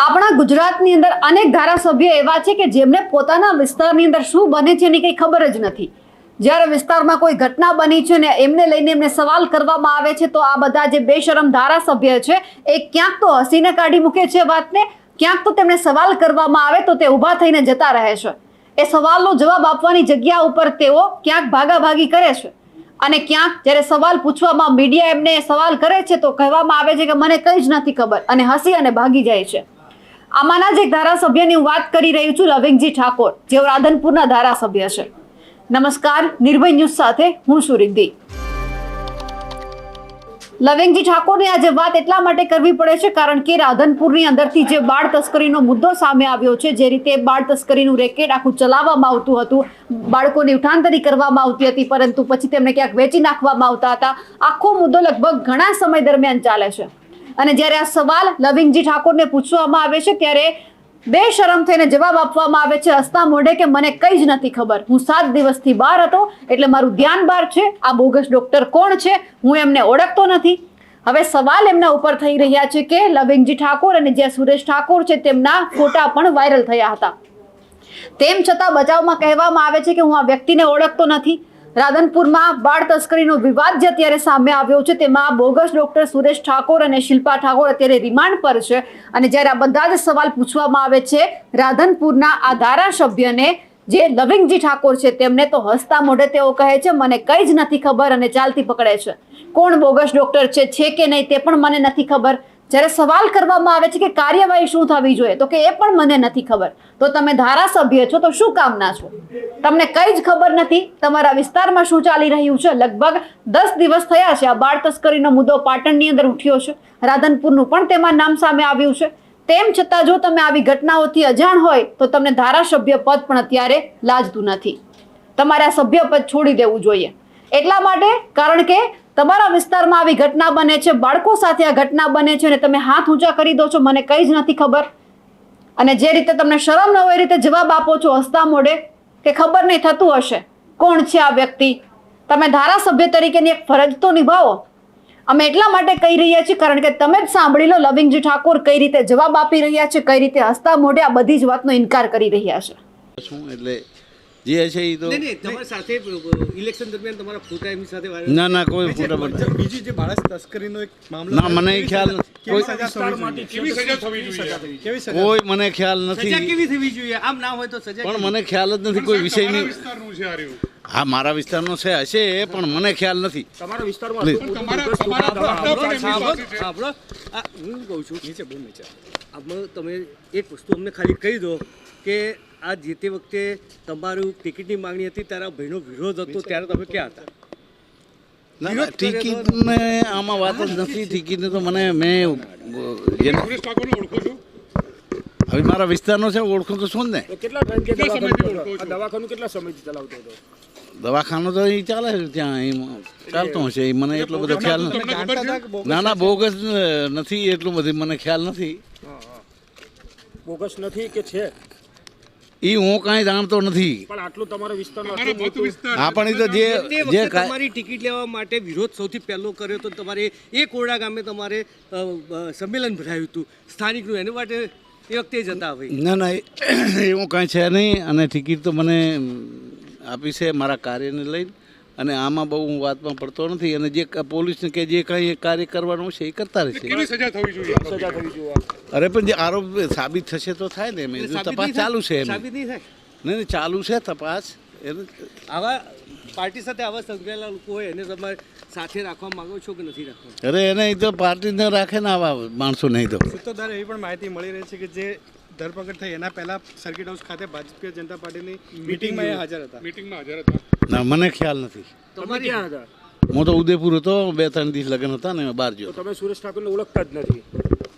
આપણા ગુજરાતની અંદર અનેક ધારાસભ્યો એવા છે કે જેમને પોતાના વિસ્તારની અંદર શું બને છે એની કંઈ ખબર જ નથી. જ્યારે વિસ્તારમાં કોઈ ઘટના બની છે ને એમને લઈને એમને સવાલ કરવામાં આવે છે તો આ બધા જે બેશરમ ધારાસભ્ય છે એ ક્યાંક તો હસીને કાઢી મૂકે છે વાતને, ક્યાંક તો તેમને સવાલ કરવામાં આવે તો તે ઊભા થઈને જતા રહે છે. એ સવાલનો જવાબ આપવાની જગ્યા ઉપર તેઓ ક્યાંક ભાગાભાગી કરે છે અને ક્યાંક જ્યારે સવાલ પૂછવામાં મીડિયા એમને સવાલ કરે છે તો કહેવામાં આવે છે કે મને કંઈ જ નથી ખબર અને હસી અને ભાગી જાય છે. આમાંના જ એક ધારાસભ્યની હું વાત કરી રહી છું, લવિંગજી ઠાકોર, જેઓ રાધનપુરના ધારાસભ્ય છે. નમસ્કાર, નિર્ભય ન્યૂઝ સાથે હું છું રિદ્ધિ. લવિંગજી ઠાકોરની આજે વાત એટલા માટે કરવી પડે છે કારણ કે રાધનપુરની અંદરથી જે બાળ તસ્કરીનો મુદ્દો સામે આવ્યો છે, જે રીતે બાળ તસ્કરીનું રેકેટ આખું ચલાવવામાં આવતું હતું, બાળકોની ઉઠાંતરી કરવામાં આવતી હતી પરંતુ પછી તેમને ક્યાંક વેચી નાખવામાં આવતા હતા, આખો મુદ્દો લગભગ ઘણા સમય દરમિયાન ચાલે છે. અને જ્યારે આ સવાલ લવિંગજી ઠાકોરને પૂછવામાં આવે છે ત્યારે બેશરમ થઈને જવાબ આપવામાં આવે છે હસતા મોઢે કે મને કંઈ જ નથી ખબર, હું 7 દિવસથી બહાર હતો એટલે મારું ધ્યાન બહાર છે. આ બોગસ ડોક્ટર કોણ છે હું એમને ઓળખતો નથી. હવે સવાલ એમના ઉપર થઈ રહ્યા છે કે લવિંગજી ઠાકોર અને જે સુરેશ ઠાકોર છે તેમના ફોટા પણ વાયરલ થયા હતા. તેમ છતાં બચાવમાં કહેવામાં આવે છે કે હું આ વ્યક્તિને ઓળખતો નથી. રાધનપુરમાં બાળ તસ્કરીનો વિવાદ જે અત્યારે સામે આવ્યો છે તેમાં બોગસ ડોક્ટર સુરેશ ઠાકોર અને શિલ્પા ઠાકોર અત્યારે રિમાન્ડ પર છે. અને જ્યારે આ બધા જ સવાલ પૂછવામાં આવે છે રાધનપુરના આ ધારાસભ્યને જે લવિંગજી ઠાકોર છે તેમને તો હસતા મોઢે તેઓ કહે છે મને કંઈ જ નથી ખબર અને ચાલતી પકડે છે. કોણ બોગસ ડોક્ટર છે કે નહીં તે પણ મને નથી ખબર. જ્યારે સવાલ કરવામાં આવે છે કે કાર્યવાહી શું થવી જોઈએ તો કે એ પણ મને નથી ખબર. તો તમે ધારાસભ્ય છો તો શું કામના છો? તમને કંઈ જ ખબર નથી તમારા વિસ્તારમાં શું ચાલી રહ્યું છે. લગભગ 10 દિવસ થયા છે આ બાળ તસ્કરીનો મુદ્દો પાટણની અંદર ઉઠ્યો છે, રાધનપુરનું પણ તેમાં નામ સામે આવ્યું છે. તેમ છતાં જો તમે આવી ઘટનાઓથી અજાણ હોય તો તમને ધારાસભ્ય પદ પણ અત્યારે લાજતું નથી. તમારે આ સભ્ય પદ છોડી દેવું જોઈએ. એટલા માટે કારણ કે તમારા વિસ્તારમાં આવી ઘટના બને છે, બાળકો સાથે આ ઘટના બને છે અને તમે હાથ ઊંચા કરી દો છો મને કંઈ જ નથી ખબર. અને જે રીતે તમને શરમ ન હોય એ રીતે જવાબ આપો છો હસતા મોઢે કે ખબર નહીં, થતું હશે કોણ છે આ વ્યક્તિ. તમે ધારાસભ્ય તરીકેની એક ફરજ તો નિભાવો. અમે એટલા માટે કહી રહ્યા છીએ કારણ કે તમે જ સાંભળી લો લવિંગજી ઠાકોર કઈ રીતે જવાબ આપી રહ્યા છે, કઈ રીતે હસતા મોઢે આ બધી જ વાતનો ઇનકાર કરી રહ્યા છે. શું એટલે જે છે એ તો તમારી સાથે ઇલેક્શન દરમિયાન તમારા ફોટા એમની સાથે ના કોઈ ફોટા બતા બીજી જે બાળક તસ્કરીનો એક મામલો ના મને ખ્યાલ કોઈ મને ખ્યાલ નથી. સજા કેવી થવી જોઈએ? આમ ના હોય તો સજા પણ મને ખ્યાલ જ નથી કોઈ વિષયની. હા મારા વિસ્તારનો છે હશે પણ મને ખ્યાલ નથી. તમારા વિસ્તારમાં સાંભળો, હું કહું છું નીચે બહુ નીચે આમાં તમે એક વસ્તુ અમને ખાલી કહી દો કે આ જે તે વખતે તમારું ટિકિટની માંગણી હતી ત્યારે ભાઈનો વિરોધ હતો ત્યારે તમે ક્યાં હતા? ના ટિકિટને આમાં વાત જ નથી. ટિકિટને તો મેં હવે મારા વિસ્તારનો છે ઓળખું તો શું ને. દવાખાનું કેટલા સમયથી ચલાવતો હતો? દવાખાનું તો એ ચાલે છે ત્યાં ચાલતો હશે એ મને એટલો બધો ખ્યાલ નથી. ના બોગસ નથી એટલું બધું મને ખ્યાલ નથી. બોગસ નથી કે છે એ હું કાંઈ જાણતો નથી. પણ આટલું તમારા વિસ્તારમાં હા પણ એ તો જે તમારી ટિકિટ લેવા માટે વિરોધ સૌથી પહેલો કર્યો તો તમારે એક ઓરડા ગામે તમારે સંમેલન ભરાયું હતું સ્થાનિકનું, એની માટે એ વખતે જતા ભાઈ. ના એવું કાંઈ છે નહીં. અને ટિકિટ તો મને આપી છે મારા કાર્યને લઈને અને આમાં બહુ હું વાતમાં પડતો નથી. અને જે પોલીસને કે જે કાંઈ કાર્ય કરવાનું છે એ કરતા રહેશે. અરે પણ જે આરોપ સાબિત થશે તો થાય ને. એમ તપાસ ચાલુ છે. નહીં ચાલુ છે તપાસ. આવા પાર્ટી સાથે આવા સંકળાયેલા લોકો હોય એને તમારે સાથે રાખવા માંગો છો કે નથી રાખવા? અરે એને તો પાર્ટીને રાખે ને આવા માણસો નહીં તો. સૂત્રધાર એવી પણ માહિતી મળી રહી છે કે જે ધરપકડ થઈ એના પહેલા સર્કિટ હાઉસ ખાતે ભારતીય જનતા પાર્ટીની મીટિંગમાં હાજર હતા. ના મને ખ્યાલ નથી. તમારે ક્યાં હતા? હું તો ઉદયપુર હતો. 2-3 દિવસ લગ્ન હતા ને બહાર ગયો. તમે સુરેશ ઠાકોરને ઓળખતા જ નથી?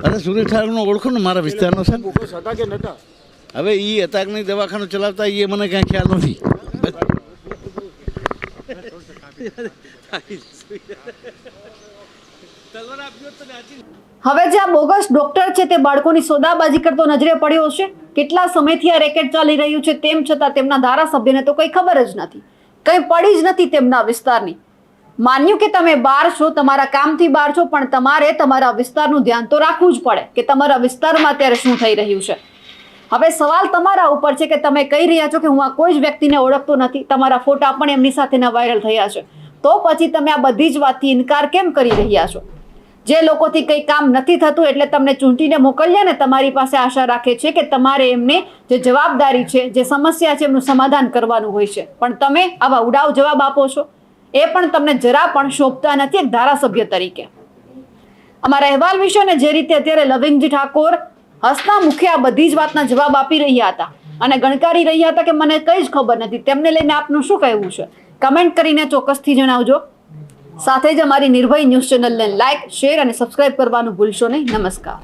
અરે સુરેશ ઠાકોરનો ઓળખો ને મારા વિસ્તારનો છે. બોગસ હતા કે નતા? હવે એ હતા કે નહીં દવાખાનું ચલાવતા એ મને કાંઈ ખ્યાલ નથી. હવે જે આ બોગસ ડોક્ટર છે તે બાળકોની સોદાબાજી કરતો નજરે પડ્યો છે. કેટલા સમયથી આ રેકેટ ચાલી રહ્યું છે તેમ છતાં તેમના ધારાસભ્યને તો કંઈ ખબર જ નથી, કંઈ પડી જ નથી તેમના વિસ્તારની. માન્યું કે તમે બહાર છો, તમારા કામથી બહાર છો, પણ તમારે તમારા વિસ્તારનું ધ્યાન તો રાખવું જ પડે કે તમારા વિસ્તારમાં અત્યારે શું થઈ રહ્યું છે. હવે સવાલ તમારા ઉપર છે કે તમે કહી રહ્યા છો કે હું આ કોઈ જ વ્યક્તિને ઓળખતો નથી, તમારા ફોટા પણ એમની સાથેના વાયરલ થયા છે, તો પછી તમે આ બધી જ વાતથી ઇનકાર કેમ કરી રહ્યા છો? જે લોકોથી કંઈ કામ નથી થતું એટલે તમને ચૂંટીને મોકલ્યા ને તમારી પાસે આશા રાખે છે કે તમારે એમને જે જવાબદારી છે, જે સમસ્યા છે, એમનું સમાધાન કરવાનું હોય છે, પણ તમે આવા ઉડાવ જવાબ આપો છો. એ પણ તમને જરા પણ શોભતા નથી એક ધારાસભ્ય તરીકે. અમારા અહેવાલ વિશે અને જે રીતે અત્યારે લવિંગજી ઠાકોર હસતા મુખે આ બધી જ વાતના જવાબ આપી રહ્યા હતા અને ગણકારી રહ્યા હતા કે મને કંઈ જ ખબર નથી, તેમને લઈને આપનું શું કહેવું છે? કમેન્ટ કરીને ચોક્કસથી જણાવજો. સાથે જ અમારી નિર્ભય ન્યૂઝ ચેનલને લાઇક, શેર અને સબસ્ક્રાઇબ કરવાનું ભૂલશો નહીં. નમસ્કાર.